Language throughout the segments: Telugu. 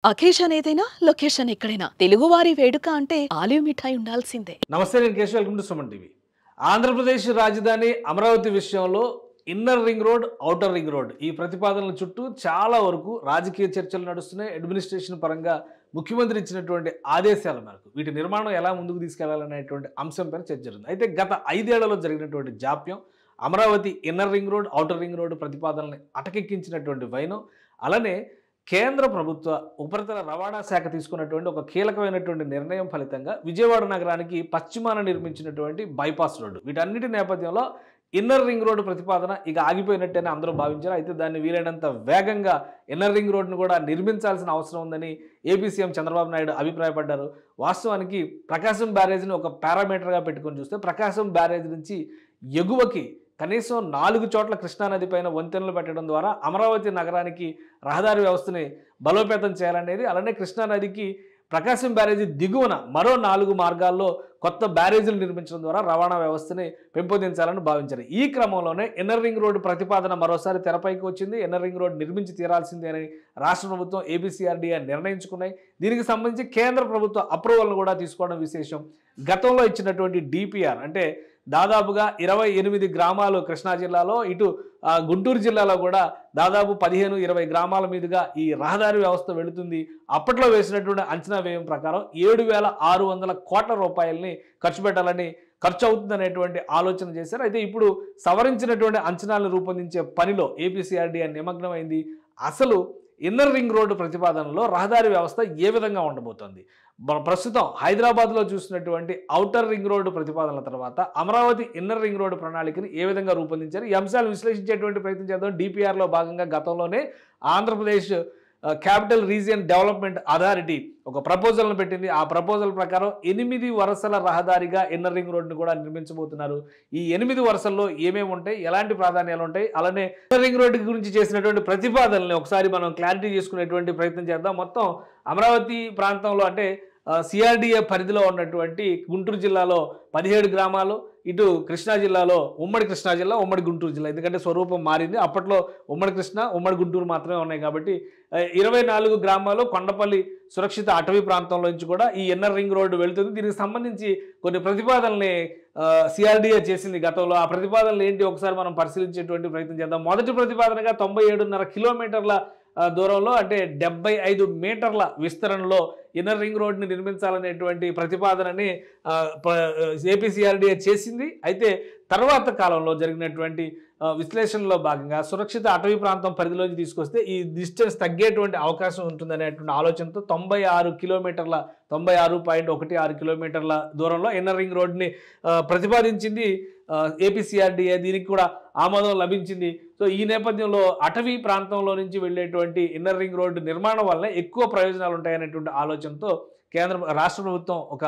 అకేషన్ ఏదైనా లొకేషన్ ఎక్కడైనా తెలుగువారి వేడుక అంటే ఆలివ్ మిఠాయి ఉండాల్సిందే. నమస్తే, నేను Keshav. Welcome to Suman TV. Andhra Pradesh రాజధాని అమరావతి విషయంలో inner ring road, outer ring road ఈ ప్రతిపాదనల చుట్టూ చాలా వరకు రాజకీయ చర్చలు నడుస్తున్నాయి. అడ్మినిస్ట్రేషన్ పరంగా ముఖ్యమంత్రి ఇచ్చినటువంటి ఆదేశాల మేరకు వీటి నిర్మాణం ఎలా ముందుకు తీసుకెళ్లాలనేటువంటి అంశంపైన చర్చ జరిగింది. అయితే గత 5 ఏళ్లలో జరిగినటువంటి జాప్యం, Amaravati inner ring road, outer ring road ప్రతిపాదనల్ని అటకెక్కించినటువంటి వైనం, అలానే కేంద్ర ప్రభుత్వ ఉపరితల రవాణా శాఖ తీసుకున్నటువంటి ఒక కీలకమైనటువంటి నిర్ణయం ఫలితంగా విజయవాడ నగరానికి పశ్చిమాన నిర్మించినటువంటి బైపాస్ రోడ్డు, వీటన్నిటి నేపథ్యంలో ఇన్నర్ రింగ్ రోడ్డు ప్రతిపాదన ఇక ఆగిపోయినట్టేనే అందరూ భావించారు. అయితే దాన్ని వీలైనంత వేగంగా ఇన్నర్ రింగ్ రోడ్డును కూడా నిర్మించాల్సిన అవసరం ఉందని ఏపీ సీఎం చంద్రబాబు నాయుడు అభిప్రాయపడ్డారు. వాస్తవానికి ప్రకాశం బ్యారేజ్ని ఒక పారామీటర్గా పెట్టుకొని చూస్తే ప్రకాశం బ్యారేజ్ నుంచి ఎగువకి కనీసం 4 చోట్ల కృష్ణానది పైన వంతెనలు పెట్టడం ద్వారా అమరావతి నగరానికి రహదారి వ్యవస్థని బలోపేతం చేయాలనేది, అలానే కృష్ణానదికి ప్రకాశం బ్యారేజీ దిగువన మరో 4 మార్గాల్లో కొత్త బ్యారేజీలు నిర్మించడం ద్వారా రవాణా వ్యవస్థని పెంపొందించాలని భావించారు. ఈ క్రమంలోనే ఇన్నర్ రింగ్ రోడ్డు ప్రతిపాదన మరోసారి తెరపైకి వచ్చింది. ఇన్నర్ రింగ్ రోడ్డు నిర్మించి తీరాల్సిందే అని రాష్ట్ర ప్రభుత్వం, ఏపీసీఆర్డీఏ నిర్ణయించుకున్నాయి. దీనికి సంబంధించి కేంద్ర ప్రభుత్వ అప్రూవల్ను కూడా తీసుకోవడం విశేషం. గతంలో ఇచ్చినటువంటి డిపిఆర్ అంటే దాదాపుగా 28 గ్రామాలు కృష్ణా జిల్లాలో, ఇటు గుంటూరు జిల్లాలో కూడా దాదాపు 15-20 గ్రామాల మీదుగా ఈ రహదారి వ్యవస్థ వెళుతుంది. అప్పట్లో వేసినటువంటి అంచనా వ్యయం ప్రకారం 7,600 కోట్ల రూపాయలని ఖర్చు పెట్టాలని, ఖర్చు అవుతుందనేటువంటి ఆలోచన చేశారు. అయితే ఇప్పుడు సవరించినటువంటి అంచనాలను రూపొందించే పనిలో ఏపీసీఆర్డీఏ నిమగ్నమైంది. అసలు ఇన్నర్ రింగ్ రోడ్డు ప్రతిపాదనలో రహదారి వ్యవస్థ ఏ విధంగా ఉండబోతోంది, ప్రస్తుతం హైదరాబాద్లో చూసినటువంటి ఔటర్ రింగ్ రోడ్డు ప్రతిపాదనల తర్వాత అమరావతి ఇన్నర్ రింగ్ రోడ్డు ప్రణాళికని ఏ విధంగా రూపొందించారు, ఈ అంశాలు విశ్లేషించేటువంటి ప్రయత్నం చేద్దాం. డిపిఆర్లో భాగంగా గతంలోనే Andhra Pradesh capital region development authority ఒక ప్రపోజల్ను పెట్టింది. ఆ ప్రపోజల్ ప్రకారం 8 వరుసల రహదారిగా ఇన్నర్ రింగ్ రోడ్డును కూడా నిర్మించబోతున్నారు. ఈ 8 వరుసల్లో ఏమేమి ఉంటాయి, ఎలాంటి ప్రాధాన్యాలు ఉంటాయి, అలానే ఇన్నర్ రింగ్ రోడ్డు గురించి చేసినటువంటి ప్రతిపాదనల్ని ఒకసారి మనం క్లారిటీ చేసుకునేటువంటి ప్రయత్నం చేద్దాం. మొత్తం అమరావతి ప్రాంతంలో అంటే సిఆర్డీఏ పరిధిలో ఉన్నటువంటి గుంటూరు జిల్లాలో 17 గ్రామాలు, ఇటు కృష్ణా జిల్లాలో ఉమ్మడి కృష్ణా జిల్లా, ఉమ్మడి గుంటూరు జిల్లా, ఎందుకంటే స్వరూపం మారింది. అప్పట్లో ఉమ్మడి కృష్ణా, ఉమ్మడి గుంటూరు మాత్రమే ఉన్నాయి కాబట్టి 24 గ్రామాలు కొండపల్లి సురక్షిత అటవీ ప్రాంతంలో నుంచి కూడా ఈ ఇన్నర్ రింగ్ రోడ్డు వెళుతుంది. దీనికి సంబంధించి కొన్ని ప్రతిపాదనల్ని సిఆర్డీఏ చేసింది గతంలో. ఆ ప్రతిపాదనలు ఏంటి ఒకసారి మనం పరిశీలించేటువంటి ప్రయత్నం చేద్దాం. మొదటి ప్రతిపాదనగా 97.5 కిలోమీటర్ల దూరంలో అంటే 75 మీటర్ల విస్తరణలో ఇన్నర్ రింగ్ రోడ్ని నిర్మించాలనేటువంటి ప్రతిపాదనని ఏపీసీఆర్డీఏ చేసింది. అయితే తర్వాత కాలంలో జరిగినటువంటి విశ్లేషణలో భాగంగా సురక్షిత అటవీ ప్రాంతం పరిధిలోకి తీసుకొస్తే ఈ డిస్టెన్స్ తగ్గేటువంటి అవకాశం ఉంటుందనేటువంటి ఆలోచనతో 96 కిలోమీటర్ల 96.16 కిలోమీటర్ల దూరంలో ఇన్నర్ రింగ్ రోడ్ని ప్రతిపాదించింది ఏపీసీఆర్డీఏ. దీనికి కూడా ఆమోదం లభించింది. సో ఈ నేపథ్యంలో అటవీ ప్రాంతంలో నుంచి వెళ్ళేటువంటి ఇన్నర్ రింగ్ రోడ్డు నిర్మాణం వల్ల ఎక్కువ ప్రయోజనాలు ఉంటాయనేటువంటి ఆలోచనతో రాష్ట్ర ప్రభుత్వం ఒక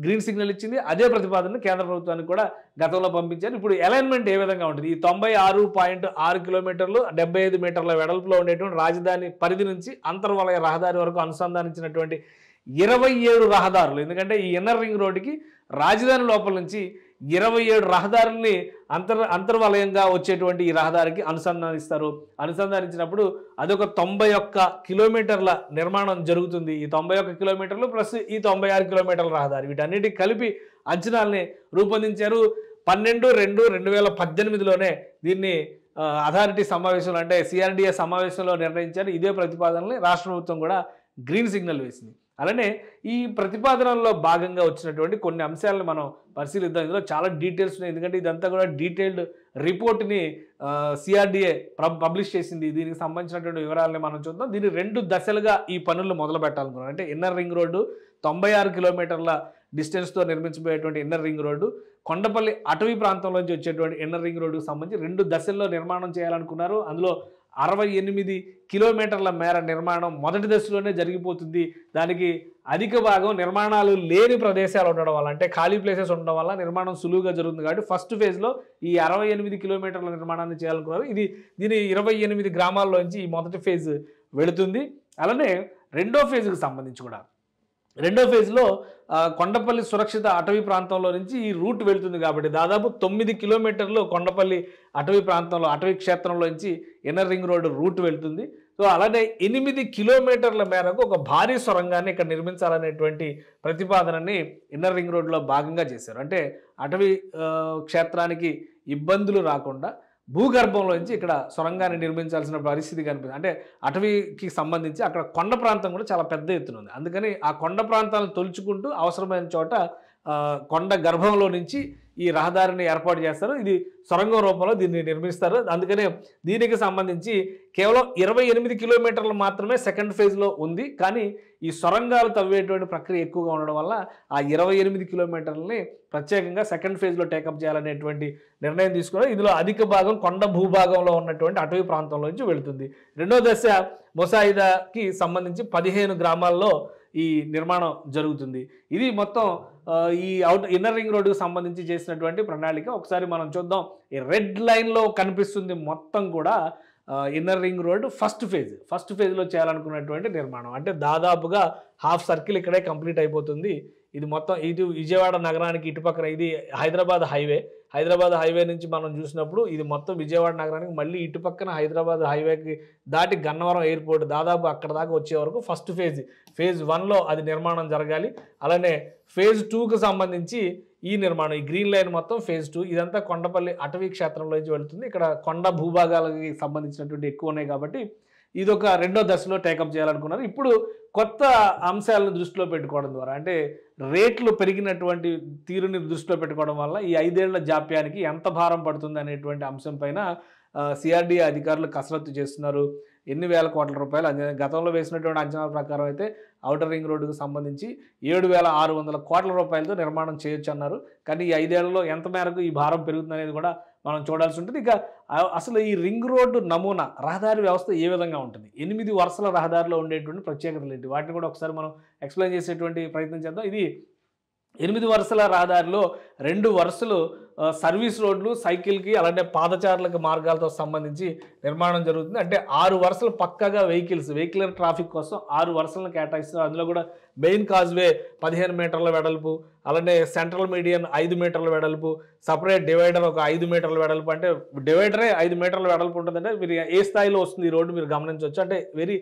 గ్రీన్ సిగ్నల్ ఇచ్చింది. అదే ప్రతిపాదనను కేంద్ర ప్రభుత్వానికి కూడా గతంలో పంపించారు. ఇప్పుడు అలైన్మెంట్ ఏ విధంగా ఉంటుంది, ఈ 96.6 కిలోమీటర్లు 75 మీటర్ల వెడల్పులో ఉండేటువంటి రాజధాని పరిధి నుంచి అంతర్వలయ రహదారి వరకు అనుసంధానించినటువంటి 27 రహదారులు, ఎందుకంటే ఈ ఇన్నర్ రింగ్ రోడ్డుకి రాజధాని లోపల నుంచి 27 రహదారుల్ని అంతర్వలయంగా వచ్చేటువంటి ఈ రహదారికి అనుసంధానిస్తారు. అనుసంధానించినప్పుడు అదొక 91 కిలోమీటర్ల నిర్మాణం జరుగుతుంది. ఈ 91 కిలోమీటర్లు ప్లస్ ఈ 96 కిలోమీటర్ల రహదారి, వీటన్నిటికి కలిపి అంచనాల్ని రూపొందించారు. 12/2/2018లోనే దీన్ని అథారిటీ సమావేశంలో అంటే సిఆర్డీఏ సమావేశంలో నిర్ణయించారు. ఇదే ప్రతిపాదనని రాష్ట్ర ప్రభుత్వం కూడా గ్రీన్ సిగ్నల్ వేసింది. అలానే ఈ ప్రతిపాదనలో భాగంగా వచ్చినటువంటి కొన్ని అంశాలను మనం పరిశీలిద్దాం. ఇందులో చాలా డీటెయిల్స్ ఉన్నాయి, ఎందుకంటే ఇదంతా కూడా డీటెయిల్డ్ రిపోర్ట్ని సిఆర్డీఏ పబ్లిష్ చేసింది. దీనికి సంబంధించినటువంటి వివరాలని మనం చూద్దాం. దీన్ని 2 దశలుగా ఈ పనులు మొదలు పెట్టాలనుకున్నాం. అంటే ఇన్నర్ రింగ్ రోడ్డు 96 కిలోమీటర్ల డిస్టెన్స్తో నిర్మించబోయేటువంటి ఇన్నర్ రింగ్ రోడ్డు, కొండపల్లి అటవీ ప్రాంతంలోంచి వచ్చేటువంటి ఇన్నర్ రింగ్ రోడ్డుకు సంబంధించి 2 దశల్లో నిర్మాణం చేయాలనుకున్నారు. అందులో 68 కిలోమీటర్ల మేర నిర్మాణం మొదటి దశలోనే జరిగిపోతుంది. దానికి అధిక భాగం నిర్మాణాలు లేని ప్రదేశాలు ఉండడం వల్ల, అంటే ఖాళీ ప్లేసెస్ ఉండడం వల్ల నిర్మాణం సులువుగా జరుగుతుంది. కాబట్టి ఫస్ట్ ఫేజ్లో ఈ 68 కిలోమీటర్ల నిర్మాణాన్ని చేయాలనుకున్నారు. దీని 28 గ్రామాల్లోంచి ఈ మొదటి ఫేజ్ వెళుతుంది. అలానే రెండో ఫేజ్కి సంబంధించి కూడా రెండో ఫేజ్లో కొండపల్లి సురక్షిత అటవీ ప్రాంతంలో నుంచి ఈ రూట్ వెళ్తుంది కాబట్టి దాదాపు 9 కిలోమీటర్లు కొండపల్లి అటవీ ప్రాంతంలో అటవీ క్షేత్రంలో నుంచి ఇన్నర్ రింగ్ రోడ్ రూట్ వెళ్తుంది. సో అలానే 8 కిలోమీటర్ల మేరకు ఒక భారీ సొరంగాన్ని ఇక్కడ నిర్మించాలనేటువంటి ప్రతిపాదనని ఇన్నర్ రింగ్ రోడ్లో భాగంగా చేశారు. అంటే అటవీ క్షేత్రానికి ఇబ్బందులు రాకుండా భూగర్భంలోంచి ఇక్కడ సొరంగాన్ని నిర్మించాల్సిన పరిస్థితి కనిపిస్తుంది. అంటే అటవీకి సంబంధించి అక్కడ కొండ ప్రాంతం కూడా చాలా పెద్ద ఎత్తున ఉంది. అందుకని ఆ కొండ ప్రాంతాలను తొలుచుకుంటూ అవసరమైన చోట కొండ గర్భంలో నుంచి ఈ రహదారిని ఏర్పాటు చేస్తారు. ఇది సొరంగం రూపంలో దీన్ని నిర్మిస్తారు. అందుకనే దీనికి సంబంధించి కేవలం 28 కిలోమీటర్లు మాత్రమే సెకండ్ ఫేజ్లో ఉంది. కానీ ఈ సొరంగాలు తవ్వేటువంటి ప్రక్రియ ఎక్కువగా ఉండడం వల్ల ఆ 28 కిలోమీటర్లని ప్రత్యేకంగా సెకండ్ ఫేజ్లో టేకప్ చేయాలనేటువంటి నిర్ణయం తీసుకున్నారు. ఇందులో అధిక భాగం కొండ భూభాగంలో ఉన్నటువంటి అటవీ ప్రాంతంలో నుంచి వెళుతుంది. రెండో దశ ముసాయిదాకి సంబంధించి 15 గ్రామాల్లో ఈ నిర్మాణం జరుగుతుంది. ఇది మొత్తం ఈ ఇన్నర్ రింగ్ రోడ్డుకు సంబంధించి చేసినటువంటి ప్రణాళిక. ఒకసారి మనం చూద్దాం. ఈ రెడ్ లైన్లో కనిపిస్తుంది మొత్తం కూడా ఇన్నర్ రింగ్ రోడ్ ఫస్ట్ ఫేజ్లో చేయాలనుకున్నటువంటి నిర్మాణం. అంటే దాదాపుగా హాఫ్ సర్కిల్ ఇక్కడే కంప్లీట్ అయిపోతుంది. ఇది మొత్తం ఇటు విజయవాడ నగరానికి ఇటుపక్కన ఇది హైదరాబాద్ హైవే నుంచి మనం చూసినప్పుడు ఇది మొత్తం విజయవాడ నగరానికి మళ్ళీ ఇటుపక్కన హైదరాబాద్ హైవేకి దాటి గన్నవరం ఎయిర్పోర్ట్ దాదాపు అక్కడ దాకా వచ్చే వరకు ఫస్ట్ ఫేజ్ 1లో అది నిర్మాణం జరగాలి. అలానే ఫేజ్ 2కు సంబంధించి ఈ నిర్మాణం ఈ గ్రీన్ లైన్ మొత్తం ఫేజ్ 2 ఇదంతా కొండపల్లి అటవీ క్షేత్రంలోంచి వెళుతుంది. ఇక్కడ కొండ భూభాగాలకి సంబంధించినటువంటి ఎక్కువ ఉన్నాయి కాబట్టి ఇదొక రెండో దశలో టేకప్ చేయాలనుకున్నారు. ఇప్పుడు కొత్త అంశాలను దృష్టిలో పెట్టుకోవడం ద్వారా అంటే రేట్లు పెరిగినటువంటి తీరుని దృష్టిలో పెట్టుకోవడం వల్ల ఈ 5 ఏళ్ల జాప్యానికి ఎంత భారం పడుతుంది అనేటువంటి అంశం పైన సిఆర్డీఏ అధికారులు కసరత్తు చేస్తున్నారు. ఎన్ని వేల కోట్ల రూపాయలు గతంలో వేసినటువంటి అంచనాల ప్రకారం అయితే ఔటర్ రింగ్ రోడ్డుకు సంబంధించి 7,600 కోట్ల రూపాయలతో నిర్మాణం చేయొచ్చు అన్నారు. కానీ ఈ 5 ఏళ్లలో ఎంత మేరకు ఈ భారం పెరుగుతుంది అనేది కూడా మనం చూడాల్సి ఉంటుంది. ఇక అసలు ఈ రింగ్ రోడ్డు నమూనా రహదారి వ్యవస్థ ఏ విధంగా ఉంటుంది, 8 వరుసల రహదారిలో ఉండేటువంటి ప్రత్యేకతలు ఏంటి, వాటిని కూడా ఒకసారి మనం ఎక్స్ప్లెయిన్ చేసేటువంటి ప్రయత్నం చేద్దాం. ఇది 8 వరుసల రహదారిలో 2 వరుసలు సర్వీస్ రోడ్లు సైకిల్కి అలానే పాదచారులకు మార్గాలతో సంబంధించి నిర్మాణం జరుగుతుంది. అంటే 6 వరుసలు పక్కాగా వెహికలర్ ట్రాఫిక్ కోసం 6 వరుసలను కేటాయిస్తారు. అందులో కూడా మెయిన్ కాజ్వే 15 మీటర్ల వెడల్పు, అలానే సెంట్రల్ మీడియన్ 5 మీటర్ల వెడల్పు, సపరేట్ డివైడర్ ఒక 5 మీటర్ల వెడల్పు. అంటే డివైడరే 5 మీటర్ల వెడల్పు ఉంటుందంటే మీరు ఏ స్థాయిలో వస్తుంది ఈ రోడ్డు మీరు గమనించవచ్చు. అంటే వెరీ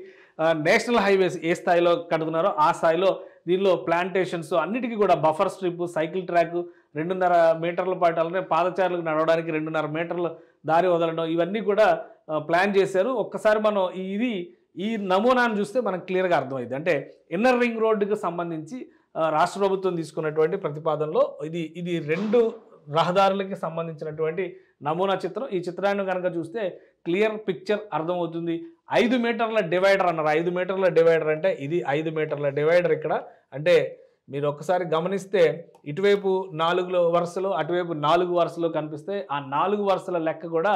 నేషనల్ హైవేస్ ఏ స్థాయిలో కడుతున్నారో ఆ స్థాయిలో దీనిలో ప్లాంటేషన్స్ అన్నిటికీ కూడా బఫర్ స్ట్రిప్, సైకిల్ ట్రాక్ 2.5 మీటర్ల పాటు, అలానే పాదచారులకు నడవడానికి 2.5 మీటర్ల దారి వదలడం ఇవన్నీ కూడా ప్లాన్ చేశారు. ఒక్కసారి మనం ఈ నమూనాను చూస్తే మనకు క్లియర్గా అర్థమైంది. అంటే ఇన్నర్ రింగ్ రోడ్డుకి సంబంధించి రాష్ట్ర ప్రభుత్వం తీసుకున్నటువంటి ప్రతిపాదనలో ఇది 2 రహదారులకి సంబంధించినటువంటి నమూనా చిత్రం. ఈ చిత్రాన్ని కనుక చూస్తే క్లియర్ పిక్చర్ అర్థమవుతుంది. 5 మీటర్ల డివైడర్ అన్నారు. 5 మీటర్ల డివైడర్ అంటే ఇది 5 మీటర్ల డివైడర్ ఇక్కడ. అంటే మీరు ఒక్కసారి గమనిస్తే ఇటువైపు 4 వరుసలు అటువైపు 4 వరుసలు కనిపిస్తే ఆ 4 వరుసల లెక్క కూడా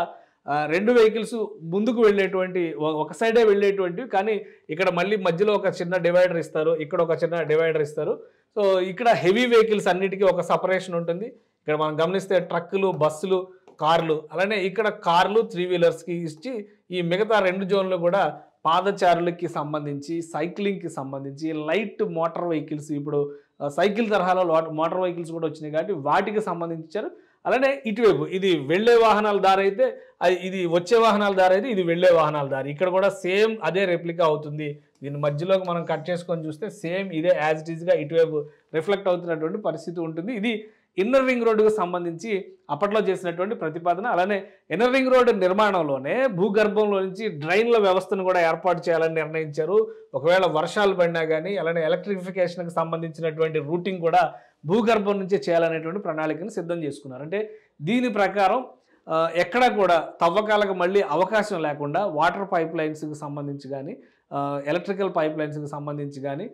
2 వెహికల్స్ ముందుకు వెళ్ళేటువంటి ఒక సైడే వెళ్ళేటువంటివి. కానీ ఇక్కడ మళ్ళీ మధ్యలో ఒక చిన్న డివైడర్ ఇస్తారు, ఇక్కడ ఒక చిన్న డివైడర్ ఇస్తారు. సో ఇక్కడ హెవీ వెహికల్స్ అన్నిటికీ ఒక సపరేషన్ ఉంటుంది. ఇక్కడ మనం గమనిస్తే ట్రక్కులు, బస్సులు, కార్లు, అలానే ఇక్కడ కార్లు 3 వీలర్స్కి ఇచ్చి ఈ మిగతా 2 జోన్లు కూడా పాదచారులకి సంబంధించి, సైక్లింగ్కి సంబంధించి, లైట్ మోటార్ వెహికల్స్, ఇప్పుడు సైకిల్ తరహాలో మోటార్ వెహికల్స్ కూడా వచ్చినాయి కాబట్టి వాటికి సంబంధించారు. అలానే ఇటువైపు ఇది వెళ్ళే వాహనాల దారి అయితే ఇది వచ్చే వాహనాల దారి అయితే ఇది వెళ్ళే వాహనాల దారి. ఇక్కడ కూడా సేమ్ అదే రెప్లికా అవుతుంది. దీని మధ్యలోకి మనం కట్ చేసుకొని చూస్తే సేమ్ ఇదే యాజ్ ఇట్ ఈజ్గా ఇటువైపు రిఫ్లెక్ట్ అవుతున్నటువంటి పరిస్థితి ఉంటుంది. ఇది ఇన్నర్ రింగ్ రోడ్డుకు సంబంధించి అప్పట్లో చేసినటువంటి ప్రతిపాదన. అలానే ఇన్నర్ రింగ్ రోడ్డు నిర్మాణంలోనే భూగర్భంలో నుంచి డ్రైన్ల వ్యవస్థను కూడా ఏర్పాటు చేయాలని నిర్ణయించారు. ఒకవేళ వర్షాలు పడినా కానీ అలానే ఎలక్ట్రిఫికేషన్కి సంబంధించినటువంటి రూటింగ్ కూడా భూగర్భం నుంచే చేయాలనేటువంటి ప్రణాళికను సిద్ధం చేసుకున్నారు. అంటే దీని ప్రకారం ఎక్కడ కూడా తవ్వకాలకు మళ్ళీ అవకాశం లేకుండా వాటర్ పైప్ లైన్స్కి సంబంధించి కానీ ఎలక్ట్రికల్ పైప్ లైన్స్కి సంబంధించి కానీ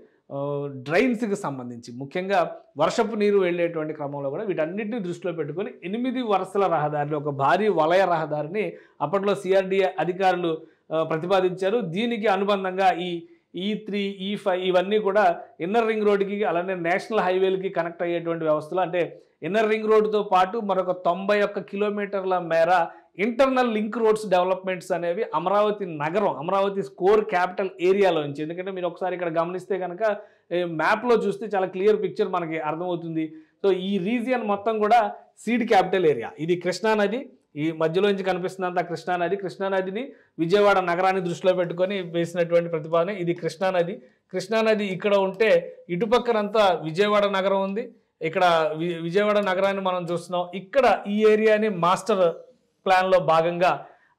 డ్రైన్స్కి సంబంధించి ముఖ్యంగా వర్షపు నీరు వెళ్ళేటువంటి క్రమంలో కూడా వీటన్నిటిని దృష్టిలో పెట్టుకొని 8 వరుసల రహదారిని ఒక భారీ వలయ రహదారిని అప్పట్లో సిఆర్డీఏ అధికారులు ప్రతిపాదించారు. దీనికి అనుబంధంగా ఈ E3, E5 ఇవన్నీ కూడా ఇన్నర్ రింగ్ రోడ్డుకి అలానే నేషనల్ హైవేలకి కనెక్ట్ అయ్యేటువంటి వ్యవస్థలు. అంటే ఇన్నర్ రింగ్ రోడ్డుతో పాటు మరొక 91 కిలోమీటర్ల మేర ఇంటర్నల్ లింక్ రోడ్స్ డెవలప్మెంట్స్ అనేవి అమరావతి కోర్ క్యాపిటల్ ఏరియాలో నుంచి. ఎందుకంటే మీరు ఒకసారి ఇక్కడ గమనిస్తే కనుక మ్యాప్లో చూస్తే చాలా క్లియర్ పిక్చర్ మనకి అర్థమవుతుంది. సో ఈ రీజియన్ మొత్తం కూడా సీడ్ క్యాపిటల్ ఏరియా. ఇది కృష్ణా నది, ఈ మధ్యలోంచి కనిపిస్తున్నంత కృష్ణానది. కృష్ణానదిని విజయవాడ నగరాన్ని దృష్టిలో పెట్టుకొని వేసినటువంటి ప్రతిపాదన. ఇది కృష్ణానది. కృష్ణానది ఇక్కడ ఉంటే ఇటుపక్కనంతా విజయవాడ నగరం ఉంది. ఇక్కడ విజయవాడ నగరాన్ని మనం చూస్తున్నాం. ఇక్కడ ఈ ఏరియాని మాస్టర్ ప్లాన్లో భాగంగా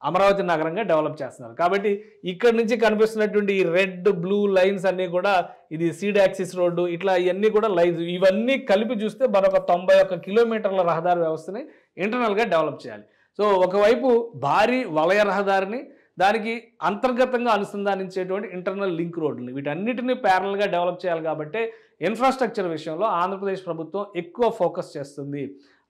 అమరావతి నగరంగా డెవలప్ చేస్తున్నారు. కాబట్టి ఇక్కడ నుంచి కనిపిస్తున్నటువంటి ఈ రెడ్ బ్లూ లైన్స్ అన్నీ కూడా ఇది సీడ్ యాక్సిస్ రోడ్డు, ఇట్లా ఇవన్నీ కూడా లైన్స్. ఇవన్నీ కలిపి చూస్తే మరొక 91 కిలోమీటర్ల రహదారి వ్యవస్థని ఇంటర్నల్గా డెవలప్ చేయాలి. సో ఒకవైపు భారీ వలయ రహదారిని, దానికి అంతర్గతంగా అనుసంధానించేటువంటి ఇంటర్నల్ లింక్ రోడ్లు, వీటన్నిటిని ప్యారల్గా డెవలప్ చేయాలి. కాబట్టి ఇన్ఫ్రాస్ట్రక్చర్ విషయంలో ఆంధ్రప్రదేశ్ ప్రభుత్వం ఎక్కువ ఫోకస్ చేస్తుంది.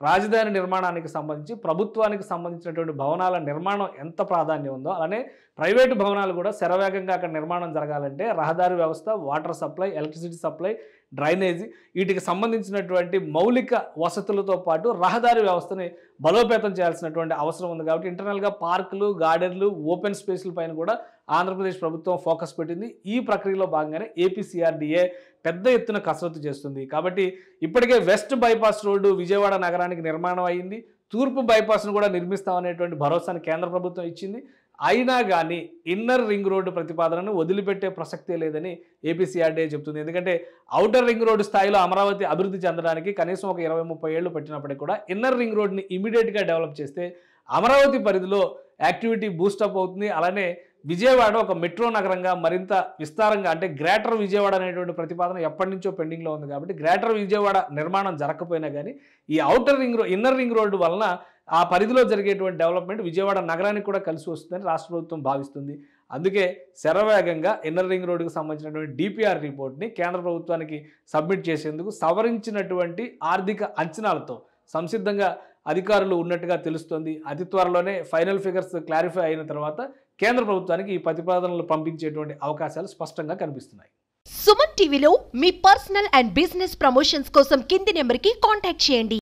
రాజధాని నిర్మాణానికి సంబంధించి ప్రభుత్వానికి సంబంధించినటువంటి భవనాల నిర్మాణం ఎంత ప్రాధాన్యం ఉందో అలానే ప్రైవేటు భవనాలు కూడా శరవేగంగా అక్కడ నిర్మాణం జరగాలంటే రహదారి వ్యవస్థ, water supply, electricity supply, drainage, వీటికి సంబంధించినటువంటి మౌలిక వసతులతో పాటు రహదారి వ్యవస్థని బలోపేతం చేయాల్సినటువంటి అవసరం ఉంది. కాబట్టి ఇంటర్నల్గా పార్కులు, గార్డెన్లు, ఓపెన్ స్పేస్ల పైన కూడా ఆంధ్రప్రదేశ్ ప్రభుత్వం ఫోకస్ పెట్టింది. ఈ ప్రక్రియలో భాగంగానే ఏపీసీఆర్డీఏ పెద్ద ఎత్తున కసరత్తు చేస్తుంది. కాబట్టి ఇప్పటికే వెస్ట్ బైపాస్ రోడ్డు విజయవాడ నగరానికి నిర్మాణం అయ్యింది. తూర్పు బైపాస్ను కూడా నిర్మిస్తామనేటువంటి భరోసాను కేంద్ర ప్రభుత్వం ఇచ్చింది. అయినా కానీ ఇన్నర్ రింగ్ రోడ్డు ప్రతిపాదనను వదిలిపెట్టే ప్రసక్తే లేదని ఏపీసీఆర్డీఏ చెబుతుంది. ఎందుకంటే ఔటర్ రింగ్ రోడ్డు స్థాయిలో అమరావతి అభివృద్ధి చెందడానికి కనీసం ఒక 20-30 ఏళ్ళు పట్టినప్పటికీ కూడా ఇన్నర్ రింగ్ రోడ్ని ఇమీడియట్గా డెవలప్ చేస్తే అమరావతి పరిధిలో యాక్టివిటీ బూస్టప్ అవుతుంది. అలానే విజయవాడ ఒక మెట్రో నగరంగా మరింత విస్తారంగా, అంటే గ్రేటర్ విజయవాడ అనేటువంటి ప్రతిపాదన ఎప్పటి నుంచో పెండింగ్లో ఉంది. కాబట్టి గ్రేటర్ విజయవాడ నిర్మాణం జరగకపోయినా కానీ ఈ ఇన్నర్ రింగ్ రోడ్డు వలన ఆ పరిధిలో జరిగేటువంటి డెవలప్మెంట్ విజయవాడ నగరానికి కూడా కలిసి వస్తుందని రాష్ట్ర ప్రభుత్వం భావిస్తుంది. అందుకే శరవేగంగా ఇన్నర్ రింగ్ రోడ్డుకు సంబంధించినటువంటి డిపిఆర్ రిపోర్ట్ని కేంద్ర ప్రభుత్వానికి సబ్మిట్ చేసేందుకు సవరించినటువంటి ఆర్థిక అంచనాలతో సంసిద్ధంగా అధికారులు ఉన్నట్టుగా తెలుస్తోంది. అతి త్వరలోనే ఫైనల్ ఫిగర్స్ క్లారిఫై అయిన తర్వాత కేంద్ర ప్రభుత్వానికి ఈ ప్రతిపాదనలు పంపించేటువంటి అవకాశాలు స్పష్టంగా కనిపిస్తున్నాయి. సుమన్ టీవీలో మీ పర్సనల్ అండ్ బిజినెస్ ప్రమోషన్స్ కోసం కింది నెంబర్కి కాంటాక్ట్ చేయండి.